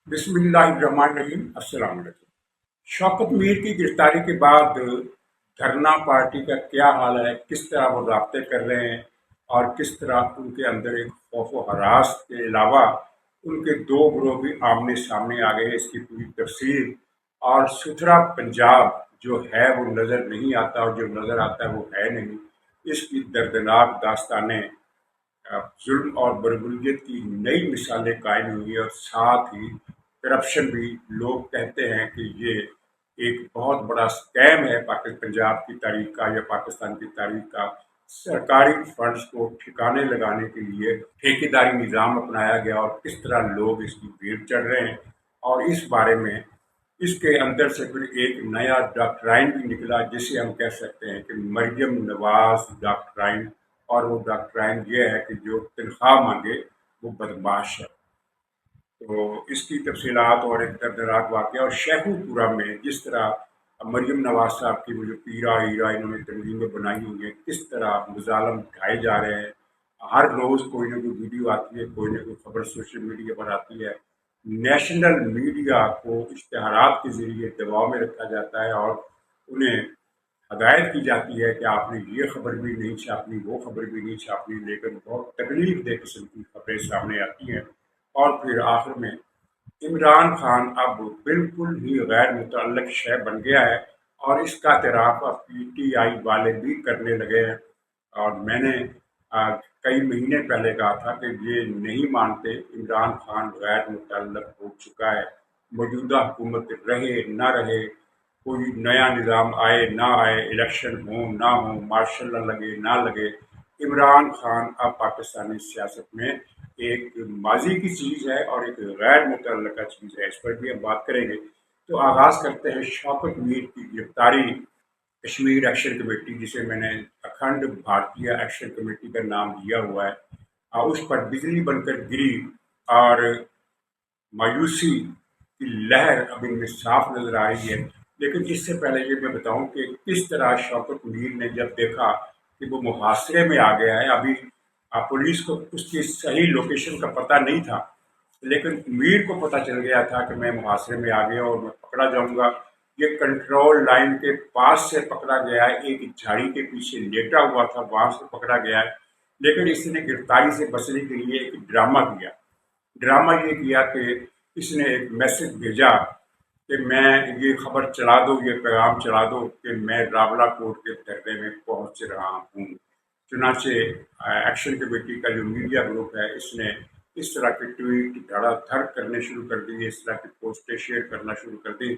बिस्मिल्लाहिर्रहमानिर्रहीम। अस्सलाम वालेकुम। शौकत मीर की गिरफ्तारी के बाद धरना पार्टी का क्या हाल है, किस तरह वो राब्ते कर रहे हैं और किस तरह उनके अंदर एक खौफ व हरास के अलावा उनके दो ग्रोह भी आमने सामने आ गए हैं, इसकी पूरी तफसील और सुथरा पंजाब जो है वो नज़र नहीं आता और जो नज़र आता है वो है नहीं, इसकी दर्दनाक दास्तानें जुल्म और बरगुजियत की नई मिसालें कायम हुई और साथ ही करप्शन भी। लोग कहते हैं कि ये एक बहुत बड़ा स्कैम है पंजाब की तारीख का या पाकिस्तान की तारीख का। सरकारी फंड्स को ठिकाने लगाने के लिए ठेकेदारी निज़ाम अपनाया गया और किस तरह लोग इसकी भीड़ चढ़ रहे हैं, और इस बारे में इसके अंदर से फिर एक नया डॉक्ट्राइन भी निकला जिसे हम कह सकते हैं कि मरियम नवाज डॉक्ट्राइन। और वो डॉक्ट्राइन ये है कि जो तनख्वाह मांगे वो बदमाश है। तो इसकी तफसीलात और एक दर्दनाक वाक़या और शेखुपुरा में जिस तरह मरियम नवाज साहब की वो जो पीरा हीरा इन्होंने तंजीमें बनाई हुई हैं, किस तरह मजालम उठाए जा रहे हैं। हर रोज़ कोई ना कोई वीडियो आती है, कोई ना कोई खबर सोशल मीडिया पर आती है। नेशनल मीडिया को इश्तहारात के ज़रिए दबाव में रखा जाता है और उन्हें हदायत की जाती है कि आपने ये खबर भी नहीं छापनी, वो खबर भी नहीं छापनी, लेकिन बहुत तकलीफ दह किस्म की खबरें सामने आती हैं। और फिर आखिर में इमरान खान अब बिल्कुल ही गैर मुतअल्लिक़ शय बन गया है और इसका एतराफ़ अब पीटीआई वाले भी करने लगे हैं। और मैंने कई महीने पहले कहा था कि ये नहीं मानते, इमरान खान गैर मुतअल्लिक़ हो चुका है। मौजूदा हुकूमत रहे ना रहे, कोई नया निज़ाम आए ना आए, इलेक्शन हो ना हो, मार्शल लॉ लगे ना लगे, इमरान खान अब पाकिस्तानी सियासत में एक माजी की चीज़ है और एक गैर मुतल्लका चीज़ है। इस पर भी हम बात करेंगे। तो आगाज़ करते हैं शौकत मीर की गिरफ्तारी। कश्मीर एक्शन कमेटी, जिसे मैंने अखंड भारतीय एक्शन कमेटी का नाम दिया हुआ है, उस पर बिजली बनकर गिरी और मायूसी की लहर अब इनमें साफ नजर आ रही है। लेकिन इससे पहले ये मैं बताऊं कि किस तरह शौकत मीर ने जब देखा कि वो मुहासरे में आ गया है, अभी पुलिस को उसकी सही लोकेशन का पता नहीं था, लेकिन मीर को पता चल गया था कि मैं मुहासरे में आ गया और मैं पकड़ा जाऊंगा। ये कंट्रोल लाइन के पास से पकड़ा गया है, एक झाड़ी के पीछे लेटा हुआ था, वहां से पकड़ा गया है। लेकिन इसने गिरफ्तारी से बचने के लिए एक ड्रामा किया। ड्रामा ये किया कि इसने एक मैसेज भेजा कि मैं ये खबर चला दो, ये पैगाम चला दो कि मैं रावला कोर्ट के धरने में पहुंच रहा हूँ। चुनाचे एक्शन कमेटी का जो मीडिया ग्रुप है, इसने इस तरह की ट्वीट धड़ाधड़ करने शुरू कर दी, इस तरह की पोस्टें शेयर करना शुरू कर दी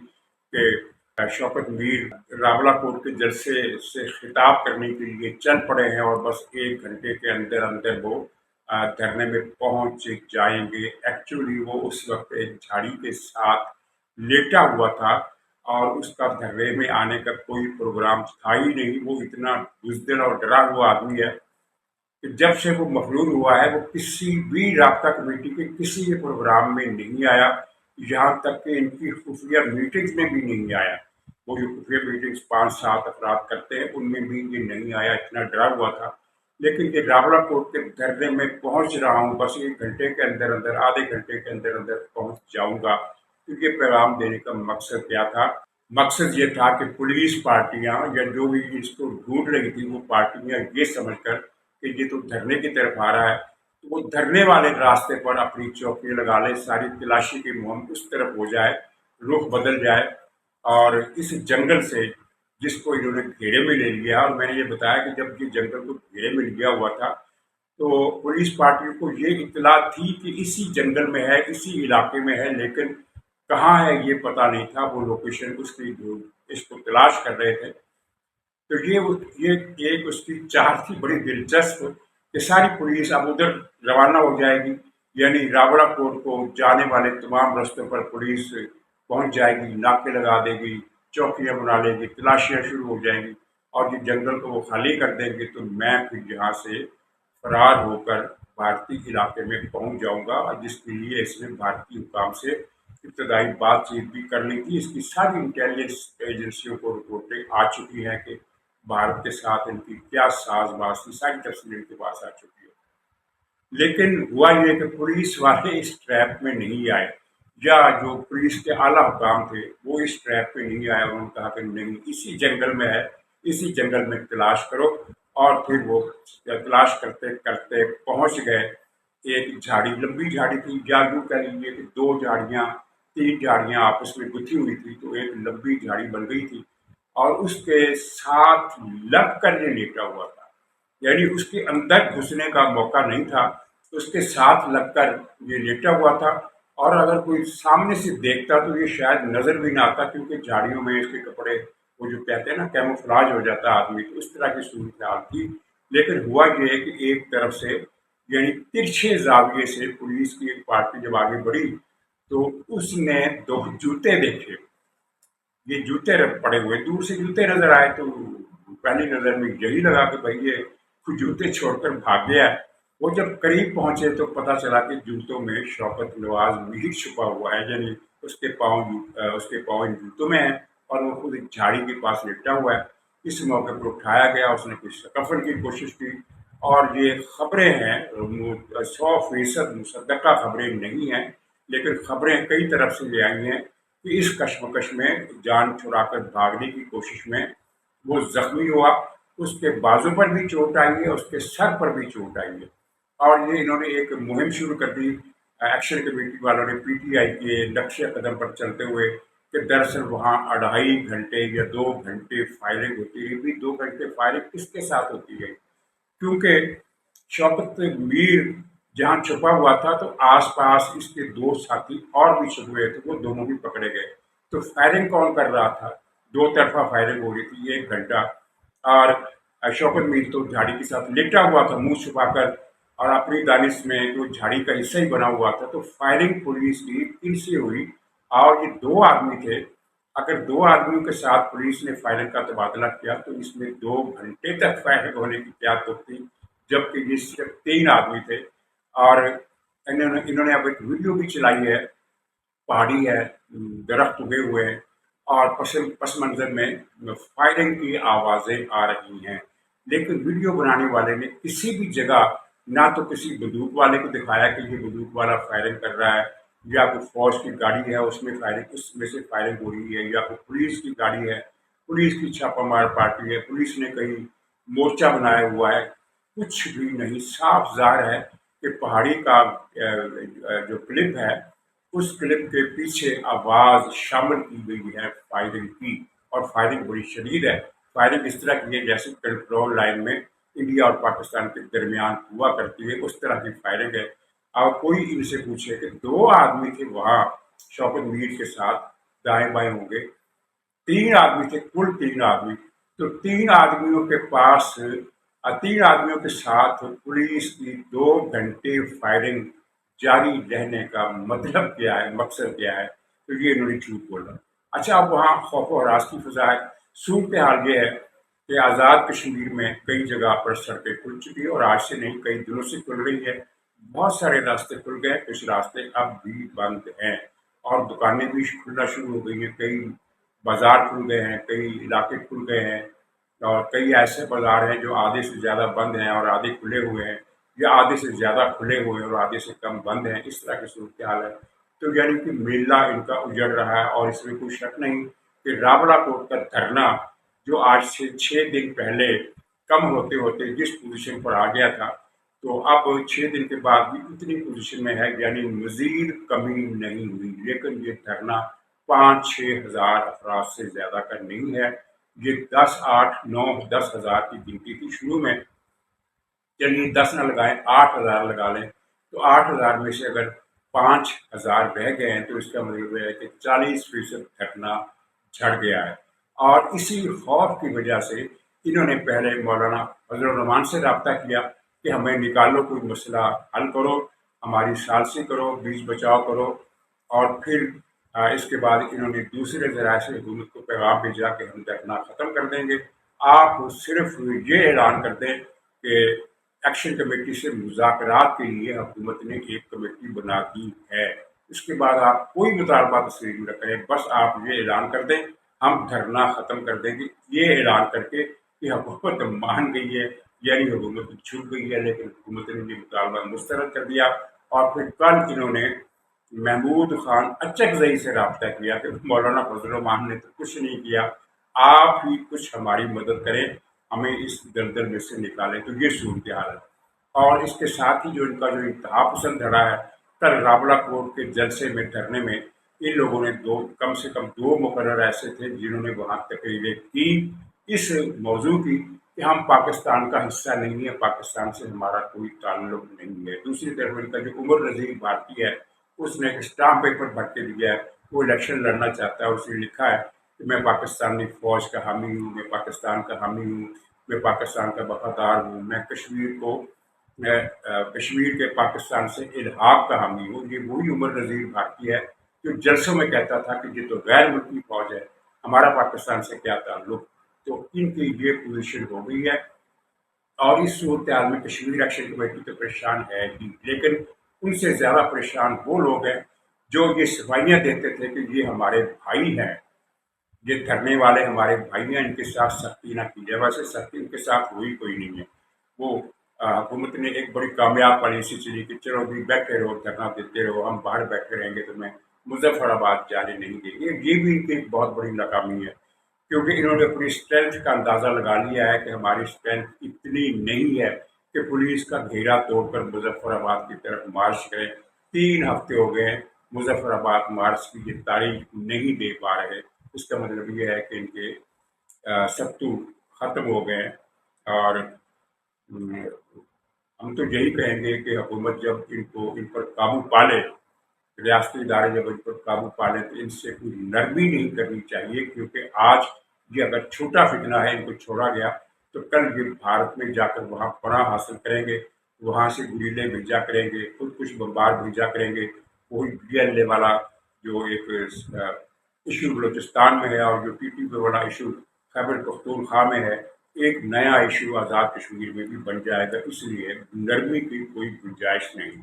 कि शौकत मीर रावला कोर्ट के जलसे से खिताब करने के लिए चल पड़े हैं और बस 1 घंटे के अंदर अंदर वो धरने में पहुंच जाएंगे। एक्चुअली वो उस वक्त एक झाड़ी के साथ लेटा हुआ था और उसका धरने में आने का कोई प्रोग्राम था ही नहीं। वो इतना बुज़दिल और डरा हुआ आदमी है कि जब से वो मफलूज हुआ है वो किसी भी राब्ता कमेटी के किसी भी प्रोग्राम में नहीं आया, यहाँ तक कि इनकी खुफिया मीटिंग्स में भी नहीं आया। वो जो खुफिया मीटिंग्स 5-7 अफराद करते हैं उनमें भी ये नहीं आया, इतना डरा हुआ था। लेकिन ये रावला कोर्ट के धरने में पहुंच रहा हूँ, बस 1 घंटे के अंदर अंदर, आधे घंटे के अंदर अंदर पहुंच जाऊंगा। तो ये पैगाम देने का मकसद क्या था? मकसद ये था कि पुलिस पार्टियां या जो भी इसको ढूंढ रही थी वो पार्टियां ये समझकर कि ये तो धरने की तरफ आ रहा है, तो वो धरने वाले रास्ते पर अपनी चौकी लगा ले, सारी तलाशी की मुहिम उस तरफ हो जाए, रुख बदल जाए। और इस जंगल से जिसको इन्होंने घेरे में ले लिया, और मैंने ये बताया कि जब ये जंगल को घेरे में लिया हुआ था तो पुलिस पार्टियों को ये इत्तला थी कि इसी जंगल में है, इसी इलाके में है, लेकिन कहाँ है ये पता नहीं था। वो लोकेशन उसकी जो इसको तलाश कर रहे थे। तो ये एक उसकी चाह थी बड़ी दिलचस्प कि सारी पुलिस अब उधर रवाना हो जाएगी, यानी रावड़ा कोर्ट को जाने वाले तमाम रास्तों पर पुलिस पहुंच जाएगी, नाके लगा देगी, चौकियां बना लेगी, तलाशियां शुरू हो जाएंगी और ये जंगल को वो खाली कर देंगे। तो मैं फिर यहाँ से फरार होकर भारतीय इलाके में पहुंच जाऊंगा, और जिसके लिए इसने भारतीय हुकाम से इब्तदाई बातचीत भी कर ली थी। इसकी सारी इंटेलिजेंस एजेंसियों को रिपोर्टें आ चुकी हैं कि भारत के साथ इनकी क्या साजबाज थी, सारी तफसीलें इनके पास आ चुकी है। लेकिन हुआ ये कि पुलिस वाले इस ट्रैप में नहीं आए। या जो पुलिस के आला हुकाम थे वो इस ट्रैप पे नहीं आए। उन्होंने कहा कि नहीं, इसी जंगल में है, इसी जंगल में तलाश करो। और फिर वो तलाश करते करते पहुंच गए एक झाड़ी, लंबी झाड़ी थी, या यूं कह लीजिए कि दो झाड़ियां, तीन झाड़ियां आपस में गुथी हुई थी, तो एक लंबी झाड़ी बन गई थी। और उसके साथ लग कर ये लेटा हुआ था, यानी उसके अंदर घुसने का मौका नहीं था, उसके साथ लगकर ये लेटा हुआ था। और अगर कोई सामने से देखता तो ये शायद नजर भी ना आता, क्योंकि झाड़ियों में इसके कपड़े, वो जो कहते हैं ना कैमोफ्लाज हो जाता है आदमी, तो उस तरह की सूरत हाल थी। लेकिन हुआ ये है कि एक तरफ से, यानी तिरछे जाविये से पुलिस की एक पार्टी जब आगे बढ़ी, तो उसने दो जूते देखे। ये जूते पड़े हुए, दूर से जूते नजर आए तो पहली नजर में यही लगा कि भाई ये कुछ जूते छोड़कर भाग गया है। वो जब करीब पहुंचे तो पता चला कि जूतों में शौकत नवाज मीर छुपा हुआ है, यानी उसके पाँव इन जूतों में है, और वो खुद एक झाड़ी के पास लेटा हुआ है। इस मौके पर उठाया गया, उसने कुछ सकफन की कोशिश की। और ये खबरें हैं, 100% मुसद्दका खबरें नहीं हैं, लेकिन खबरें कई तरफ से ये आई हैं कि इस कश्मकश में जान छुड़ाकर भागने की कोशिश में वो जख्मी हुआ। उसके बाजू पर भी चोट आई है, उसके सर पर भी चोट आई है। और ये इन्होंने एक मुहिम शुरू कर दी, एक्शन कमेटी वालों ने, पीटीआई के नक्शे कदम पर चलते हुए, कि दरअसल वहाँ 2.5 घंटे या 2 घंटे फायरिंग होती रही। भी 2 घंटे फायरिंग किसके साथ होती है? क्योंकि शौकत मीर जहाँ छुपा हुआ था, तो आसपास इसके दो साथी और भी छुपे हुए थे, वो दोनों भी पकड़े गए। तो फायरिंग कौन कर रहा था? दो तरफा फायरिंग हो रही थी 1 घंटा। और शौकत मीर तो झाड़ी के साथ लेटा हुआ था मुंह छुपाकर, और अपनी दानिश में तो झाड़ी का हिस्सा ही बना हुआ था। तो फायरिंग पुलिस की इनसे हुई, और ये दो आदमी थे। अगर दो आदमियों के साथ पुलिस ने फायरिंग का तबादला किया, तो इसमें 2 घंटे तक फायरिंग होने की क्या तुक थी, जबकि ये सिर्फ 3 आदमी थे। और इन्होंने इन्होंने अब एक वीडियो भी चलाई है, पहाड़ी है, दरख्त उगे हुए हैं, और पस मंजर में फायरिंग की आवाजें आ रही हैं। लेकिन वीडियो बनाने वाले ने किसी भी जगह ना तो किसी बंदूक वाले को दिखाया कि ये बंदूक वाला फायरिंग कर रहा है, या कोई फौज की गाड़ी है उसमें फायरिंग, उसमें से फायरिंग हो रही है, या कोई पुलिस की गाड़ी है, पुलिस की छापामार पार्टी है, पुलिस ने कहीं मोर्चा बनाया हुआ है। कुछ भी नहीं, साफ ज़ाहिर है कि पहाड़ी का जो क्लिप है, उस क्लिप के पीछे आवाज शामिल की गई है फायरिंग की, और फायरिंग बड़ी शदीद है। फायरिंग इस तरह की है जैसे कंट्रोल लाइन में इंडिया और पाकिस्तान के दरमियान हुआ करती है, उस तरह की फायरिंग है। अब कोई इनसे पूछे कि दो आदमी थे वहां शौकत मीर के साथ, दाएं बाएं होंगे, 3 आदमी थे, कुल 3 आदमी। तो 3 आदमियों के पास, 3 आदमियों के साथ पुलिस की 2 घंटे फायरिंग जारी रहने का मतलब क्या है, मकसद क्या है? तो ये इन्होंने झूठ बोला। अच्छा, अब वहाँ खौफ और हरास की फजा है। सूरत हाल ये है कि आज़ाद कश्मीर में कई जगह पर सड़कें खुल चुकी है, और आज से नहीं, कई दिनों से खुल रही है। बहुत सारे रास्ते खुल गए, कुछ रास्ते अब भी बंद हैं, और दुकानें भी खुलना शुरू हो गई हैं। कई बाजार खुल गए हैं, कई इलाके खुल गए हैं, और कई ऐसे बाजार हैं जो आधे से ज़्यादा बंद हैं और आधे खुले हुए हैं, या आधे से ज़्यादा खुले हुए हैं और आधे से कम बंद हैं। इस तरह की सूरत हाल है। तो यानी कि मेला इनका उजड़ रहा है, और इसमें कोई शक नहीं कि रावलाकोट का धरना, जो आज से 6 दिन पहले कम होते होते जिस पोजीशन पर आ गया था, तो अब 6 दिन के बाद भी उतनी पोजीशन में है, यानी मजीद कमी नहीं हुई। लेकिन ये धरना 5-6 हज़ार अफराद से ज़्यादा का नहीं है। ये 10, 8, 9, 10 हज़ार की गिनती थी शुरू में। चलिए 10 ना लगाएं, 8 हज़ार लगा लें, तो 8 हज़ार में से अगर 5 हज़ार रह गए हैं, तो इसका मतलब है कि 40% घटना झड़ गया है। और इसी खौफ की वजह से इन्होंने पहले मौलाना फजल रहमान से रब्ता किया कि हमें निकालो, कोई मसला हल करो, हमारी सालसी करो, बीच बचाव करो। और फिर इसके बाद इन्होंने दूसरे ज़राए से हुकूमत को पैगाम भेजा कि हम धरना ख़त्म कर देंगे, आप सिर्फ ये ऐलान कर दें कि एक्शन कमेटी से मुज़ाकरात के लिए हुकूमत ने एक कमेटी बना दी है। उसके बाद आप कोई मुतालबा तस्लीम न करें, बस आप ये ऐलान कर दें, हम धरना ख़त्म कर देंगे। ये ऐलान करके कि हुकूमत मान गई है, यानी हुकूमत छूट गई है। लेकिन हुकूमत ने ये मुतालबा मुस्तरद कर दिया, और फिर कल इन्होंने महमूद खान अचकजई से रब्ता किया कि मौलाना फजल रहमान ने तो कुछ नहीं किया, आप ही कुछ हमारी मदद करें, हमें इस दलदल में से निकालें। तो ये सूरत हाल है। और इसके साथ ही जो इनका जो इंतहा पसंद धड़ा है, कल रावला कोर्ट के जलसे में धरने में इन लोगों ने दो कम से कम दो मुकर्रर ऐसे थे जिन्होंने वहां तकरीरें की इस मौजू की कि हम पाकिस्तान का हिस्सा नहीं है, पाकिस्तान से हमारा कोई ताल्लुक नहीं है। दूसरी तरफ इनका जो उमर नजीर भारती है, उसने एक स्टाम्प पेपर भर के दिया है, वो इलेक्शन लड़ना चाहता है। उसने लिखा है कि मैं पाकिस्तानी फौज का हामी हूँ, मैं पाकिस्तान का हामी हूँ, मैं पाकिस्तान का वफादार हूँ, मैं कश्मीर के पाकिस्तान से इल्हाक का हामी हूँ। ये वही उमर नजीर भारती है जो जलसों में कहता था कि ये तो गैर मुल्की फौज है, हमारा पाकिस्तान से क्या ताल्लुक। तो इनकी ये पोजीशन हो गई है। और इस सूरत हाल में कश्मीर एक्शन कमेटी तो परेशान है ही, लेकिन उनसे ज़्यादा परेशान वो लोग हैं जो ये सफाइयाँ देते थे कि ये हमारे भाई हैं, ये धरने वाले हमारे भाई हैं, इनके साथ सख्ती ना की जाए। वैसे सख्ती इनके साथ हुई कोई नहीं है। वो हुकूमत ने एक बड़ी कामयाब पॉलिसी चली कि चलो भी बैठे रहो, धरना देते रहो, हम बाहर बैठे रहेंगे, तो मैं मुजफ्फराबाद जाने नहीं देंगे। ये भी इनकी एक बहुत बड़ी नाकामी है, क्योंकि इन्होंने अपनी स्ट्रेंथ का अंदाज़ा लगा लिया है कि हमारी स्ट्रेंथ इतनी नहीं है कि पुलिस का घेरा तोड़कर मुजफ्फराबाद की तरफ मार्च करें। 3 हफ्ते हो गए हैं, मुजफ्फराबाद मार्च की ये तारीख नहीं दे पा रहे। इसका मतलब ये है कि इनके सत्तू खत्म हो गए हैं। और हम्म, हम तो यही कहेंगे कि हुकूमत जब इन पर काबू पा ले, रियासती इदारे जब इन पर काबू पा लें, तो इनसे कोई नरमी नहीं करनी चाहिए, क्योंकि आज ये अगर छोटा फितना है, इनको छोड़ा गया, तो कल ये भारत में जाकर वहाँ पनाह हासिल करेंगे, वहाँ से गुरीले भेजा करेंगे, खुद कुछ बम्बार भेजा करेंगे। वही BLA वाला जो एक इशू बलोचिस्तान में है, और जो TTP वाला इशू खैबर पख्तूनख्वा में है, एक नया इशू आज़ाद कश्मीर में भी बन जाएगा। इसलिए नरमी की कोई गुंजाइश नहीं।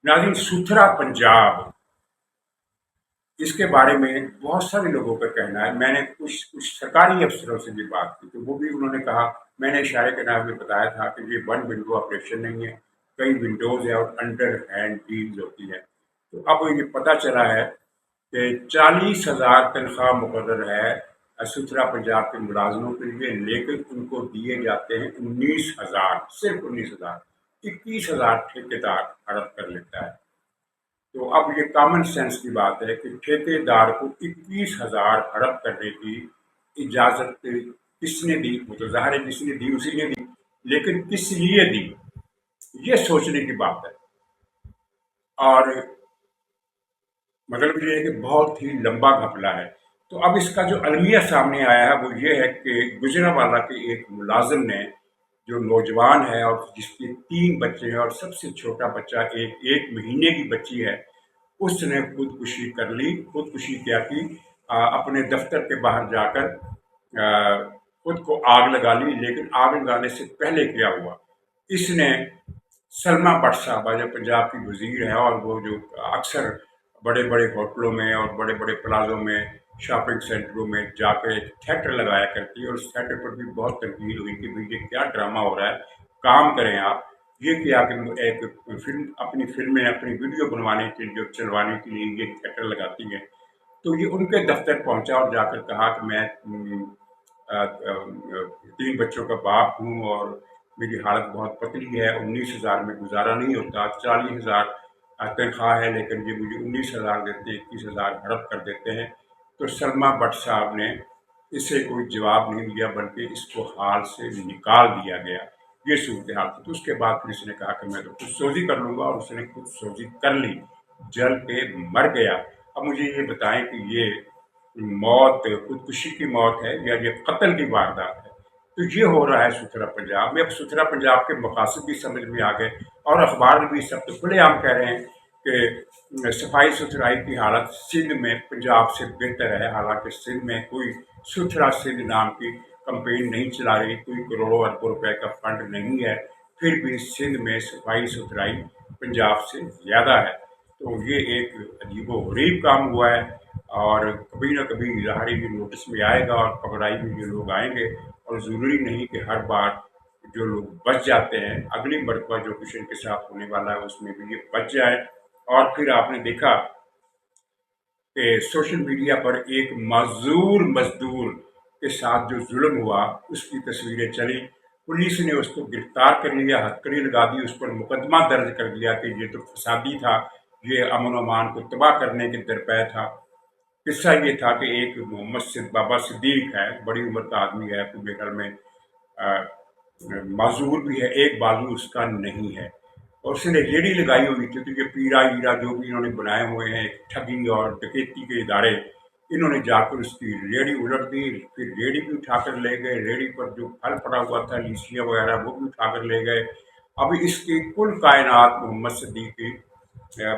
नाज़रीन, सुथरा पंजाब, इसके बारे में बहुत सारे लोगों का कहना है। मैंने कुछ कुछ सरकारी अफसरों से भी बात की, तो वो भी उन्होंने कहा, मैंने इशारे के नाम में बताया था कि ये वन विंडो ऑपरेशन नहीं है, कई विंडोज है और अंडर हैंड डील्स होती है। तो अब ये पता चला है कि 40,000 तनख्वाह मुकर्रर है सुथरा पंजाब के मुलाजमों के लिए, लेकिन उनको दिए जाते हैं 19,000, सिर्फ 19,000। 21,000 ठेकेदार हड़प कर लेता है। तो अब ये कॉमन सेंस की बात है कि ठेकेदार को 21,000 हड़प करने की इजाजत किसने दी? वो तो ज़ाहिर है किसने दी, उसी ने दी, लेकिन किस लिए दी, ये सोचने की बात है। और मतलब ये है कि बहुत ही लंबा घपला है। तो अब इसका जो अलमिया सामने आया है वो ये है कि गुजरांवाला के एक मुलाजिम ने, जो नौजवान है और जिसके 3 बच्चे हैं और सबसे छोटा बच्चा एक 1 महीने की बच्ची है, उसने खुदकुशी कर ली। खुदकुशी क्या की? अपने दफ्तर के बाहर जाकर खुद को आग लगा ली। लेकिन आग लगाने से पहले क्या हुआ, इसने सलमा भट्ट साहबा जो पंजाब की वजीर है, और वो जो अक्सर बड़े बड़े होटलों में और बड़े बड़े प्लाजों में, शॉपिंग सेंटरों में जाकर एक थिएटर लगाया करती है, और उस थिएटर पर भी बहुत तनकीद हुई कि भाई ये क्या ड्रामा हो रहा है, काम करें आप। ये किया कि एक अपनी फिल्में, अपनी वीडियो बनवाने के लिए, चलवाने के लिए ये थिएटर लगाती है। तो ये उनके दफ्तर पहुंचा और जाकर कहा कि मैं 3 बच्चों का बाप हूँ और मेरी हालत बहुत पतली है, 19,000 में गुजारा नहीं होता, 40,000 तनख्वाह है, लेकिन ये मुझे 19,000 देते हैं, 21,000 हड़प कर देते हैं। तो सलमा भट्ट साहब ने इसे कोई जवाब नहीं दिया, बल्कि इसको हाल से निकाल दिया गया। ये सूरत हाल थी। तो उसके बाद फिर इसने कहा कि मैं तो खुद सोजी कर लूंगा, और उसने खुद सोजी कर ली, जल के मर गया। अब मुझे ये बताएं कि ये मौत खुदकुशी की मौत है या ये कत्ल की वारदात है? तो ये हो रहा है सुथरा पंजाब में। अब सुथरा पंजाब के मकासद भी समझ में आ गए, और अखबार भी सब तो खुलेआम कह रहे हैं कि सफाई सुथराई की हालत सिंध में पंजाब से बेहतर है। हालांकि सिंध में कोई सुथरा सिंध नाम की कंपेन नहीं चला रही, कोई करोड़ों अरबों रुपए का फंड नहीं है, फिर भी सिंध में सफाई सुथराई पंजाब से ज़्यादा है। तो ये एक अजीबोगरीब काम हुआ है, और कभी ना कभी ज़ाहिर ये नोटिस में आएगा और पकड़ाई में ये लोग आएंगे। और ज़रूरी नहीं कि हर बार जो लोग बच जाते हैं, अगली मरतबा जो कुछ इनके साथ होने वाला है उसमें भी ये बच जाए और फिर आपने देखा कि सोशल मीडिया पर एक माजूर मजदूर के साथ जो जुल्म हुआ उसकी तस्वीरें चली। पुलिस ने उसको गिरफ्तार कर लिया, हथकड़ी लगा दी, उस पर मुकदमा दर्ज कर दिया कि ये तो फसादी था, ये अमन अमान को तबाह करने के दरपे था। किस्सा ये था कि एक मोहम्मद बाबा सिद्दीक है, बड़ी उम्र का आदमी है, मेरे ख्याल में अ, माजूर भी है, एक बाजू उसका नहीं है, और उसने रेडी लगाई हुई थी। तो ये पीरा हीरा जो भी इन्होंने बनाए हुए हैं ठगी और डकैती के इदारे, इन्होंने जाकर उसकी रेडी उलट दी, फिर रेडी भी उठाकर ले गए, रेडी पर जो फल पड़ा हुआ था लीचियाँ वगैरह वो भी उठाकर ले गए। अब इसकी कुल कायनात मोहम्मद सिद्दीक की,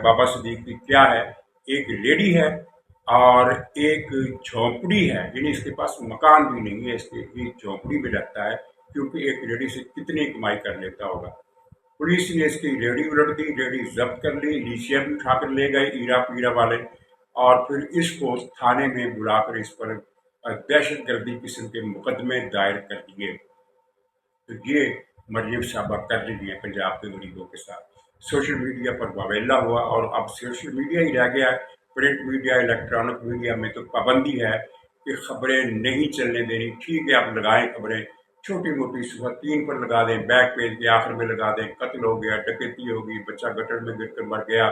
बाबा सिद्दीक की क्या है, एक रेडी है और एक झोंपड़ी है, यानी इसके पास मकान भी नहीं है, इसके एक झोंपड़ी में रहता है, क्योंकि एक रेडी से कितनी कमाई कर लेता होगा। पुलिस ने इसकी रेडी उलट दी, रेडी जब्त कर ली, लीचियाँ भी उठाकर ले गए ईरा पीरा वाले, और फिर इसको थाने में बुलाकर इस पर दहशत गर्दी किस्म के मुकदमे दायर कर दिए। तो ये मरियम साहबा कर रही है पंजाब के गरीबों के साथ। सोशल मीडिया पर वावेला हुआ, और अब सोशल मीडिया ही रह गया है। प्रिंट मीडिया, इलेक्ट्रॉनिक मीडिया में तो पाबंदी है कि खबरें नहीं चलने देनी। ठीक है, आप लगाएं खबरें, छोटी मोटी, सुबह 3 पर लगा दें, बैक पेज के आखिर में लगा दें, कत्ल हो गया, डकैती हो गई, बच्चा गटर में गिर कर मर गया,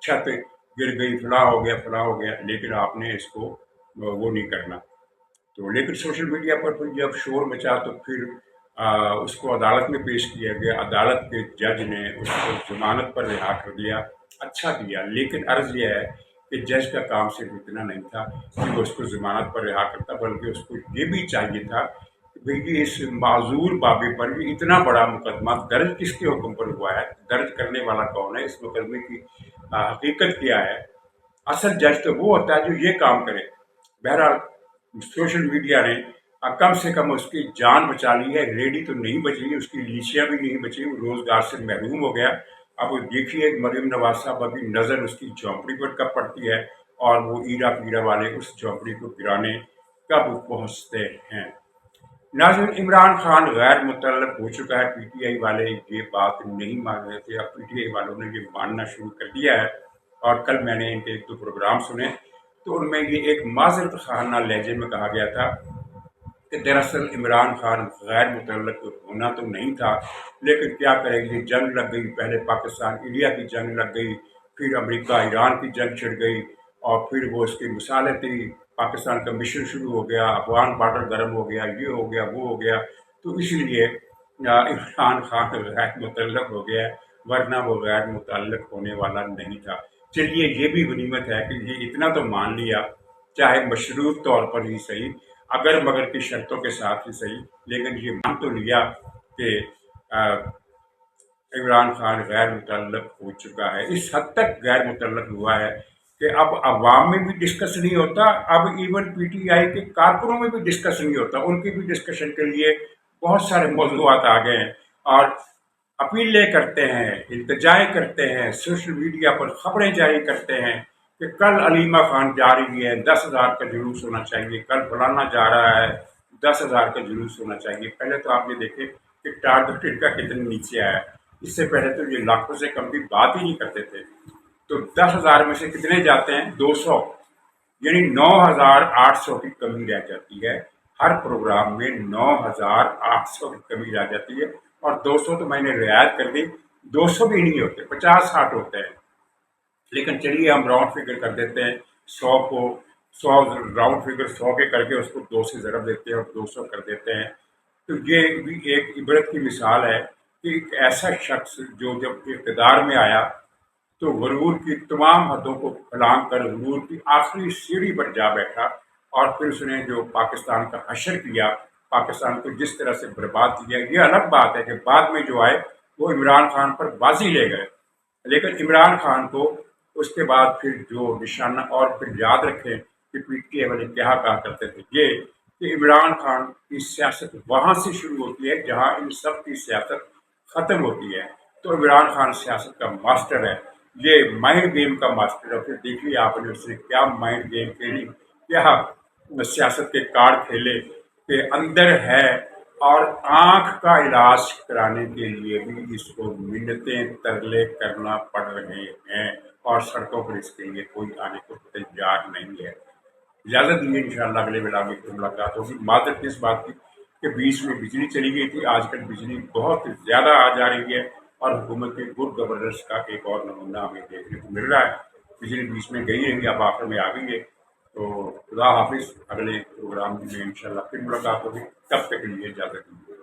छत गिर गई, फला हो गया, लेकिन आपने इसको वो नहीं करना। तो लेकिन सोशल मीडिया पर फिर जब शोर मचा तो फिर उसको अदालत में पेश किया गया। अदालत के जज ने उसको जमानत पर रिहा कर दिया। अच्छा किया, लेकिन अर्ज यह है कि जज का काम सिर्फ इतना नहीं था कि वो उसको जमानत पर रिहा करता, बल्कि उसको ये भी चाहिए था कि भाई इस माजूर बाबे पर भी इतना बड़ा मुकदमा दर्ज किसके हुक्म पर हुआ है, दर्ज करने वाला कौन है, इस मुकदमे की हकीकत क्या है। असल जज तो वो होता है जो ये काम करे। बहरहाल सोशल मीडिया ने कम से कम उसकी जान बचा ली है। रेडी तो नहीं बची, उसकी लीचियाँ भी नहीं बची, वो रोजगार से महरूम हो गया। अब देखिए मरियम नवाज साहब अभी नजर उसकी झोंपड़ी पर कब पड़ती है, और वो ईरा पीरा वाले उस झोंपड़ी को गिराने कब पहुंचते हैं। नाज़रीन, इमरान खान गैर मुतल्लक हो चुका है। पीटीआई वाले ये बात नहीं मान रहे थे, अब पीटीआई वालों ने ये मानना शुरू कर दिया है। और कल मैंने इनके 1-2 प्रोग्राम सुने, तो उनमें ये एक माजरत खाना लहजे में कहा गया था कि दरअसल इमरान खान गैर मुतल्लक होना तो नहीं था, लेकिन क्या करेंगे, जंग लग गई, पहले पाकिस्तान इंडिया की जंग लग गई, फिर अमेरिका ईरान की जंग छिड़ गई, और फिर वो उसकी मिसालें थी, पाकिस्तान का मिशन शुरू हो गया, अफगान बॉर्डर गर्म हो गया, ये हो गया, वो हो गया। तो इसलिए इमरान खान गैर मुतल्लक हो गया, वरना वो गैर मुतल्लक होने वाला नहीं था। चलिए, ये भी गनीमत है कि ये इतना तो मान लिया, चाहे मशरूत तौर पर ही सही, अगर मगर की शर्तों के साथ ही सही, लेकिन ये मान तो लिया कि इमरान खान गैर मुतल्लक हो चुका है। इस हद तक गैर मुतल्लक हुआ है कि अब अवाम में भी डिस्कस नहीं होता, अब इवन पीटीआई के कारकुनों में भी डिस्कस नहीं होता। उनकी भी डिस्कशन के लिए बहुत सारे मौजूआत आ गए हैं, और अपीलें करते हैं, इल्तिजाएं करते हैं, सोशल मीडिया पर खबरें जारी करते हैं कि कल अलीमा खान जा रही है, 10,000 का जुलूस होना चाहिए, कल फलाना जा रहा है, 10,000 का जुलूस होना चाहिए। पहले तो आप ये देखें कि टारगेट इनका कितने नीचे आया है। इससे पहले तो ये लाखों से कम की बात ही नहीं करते थे। तो 10,000 में से कितने जाते हैं? 200, यानी 9,800 की कमी रह जाती है। हर प्रोग्राम में 9,800 की कमी रह जाती है, और 200 तो मैंने रियायत कर दी, 200 भी नहीं होते, 50-60 होते हैं। लेकिन चलिए हम राउंड फिगर कर देते हैं, 100 को 100 राउंड फिगर 100 के करके उसको 2 से ज़रब देते हैं और 200 कर देते हैं। तो ये भी एक इबरत की मिसाल है कि एक ऐसा शख्स जो जब इक़्तिदार में आया तो गुरूर की तमाम हदों को फलांग कर गुरूर की आखिरी सीढ़ी पर जा बैठा, और फिर उसने जो पाकिस्तान का हशर किया, पाकिस्तान को जिस तरह से बर्बाद किया। ये अलग बात है कि बाद में जो आए वो इमरान खान पर बाजी ले गए, लेकिन इमरान खान को उसके बाद फिर जो निशाना, और फिर याद रखें कि पीटीआई वाले क्या कहा करते थे, ये कि इमरान खान की सियासत वहाँ से शुरू होती है जहाँ इन सब की सियासत ख़त्म होती है। तो इमरान खान सियासत का मास्टर है, ये माइंड गेम का मास्टर है। फिर देखिए आपने उसने क्या माइंड गेम खेली, क्या सियासत के कार्ड खेले के अंदर है, और आंख का इलाज कराने के लिए भी इसको मिन्नतें तरले करना पड़ रहे हैं। और सड़कों पर इसके लिए कोई आने को तैयार नहीं है। इजाज़त दीजिए, इंशाअल्लाह अगले वेला में फिर मुलाकात होगी। मादर किस बात की कि बीच में बिजली चली गई थी, आजकल बिजली बहुत ज़्यादा आ जा रही है और हुकूमत के गुड गवर्नेंस का एक और नमूना हमें देखने को मिल रहा है। बिजली बीच में गई रही, अब आखिर में आ गई है। तो खुदा हाफिज़, अगले प्रोग्राम में इंशाअल्लाह फिर मुलाकात होगी, तब तक के लिए इजाज़त दीजिए।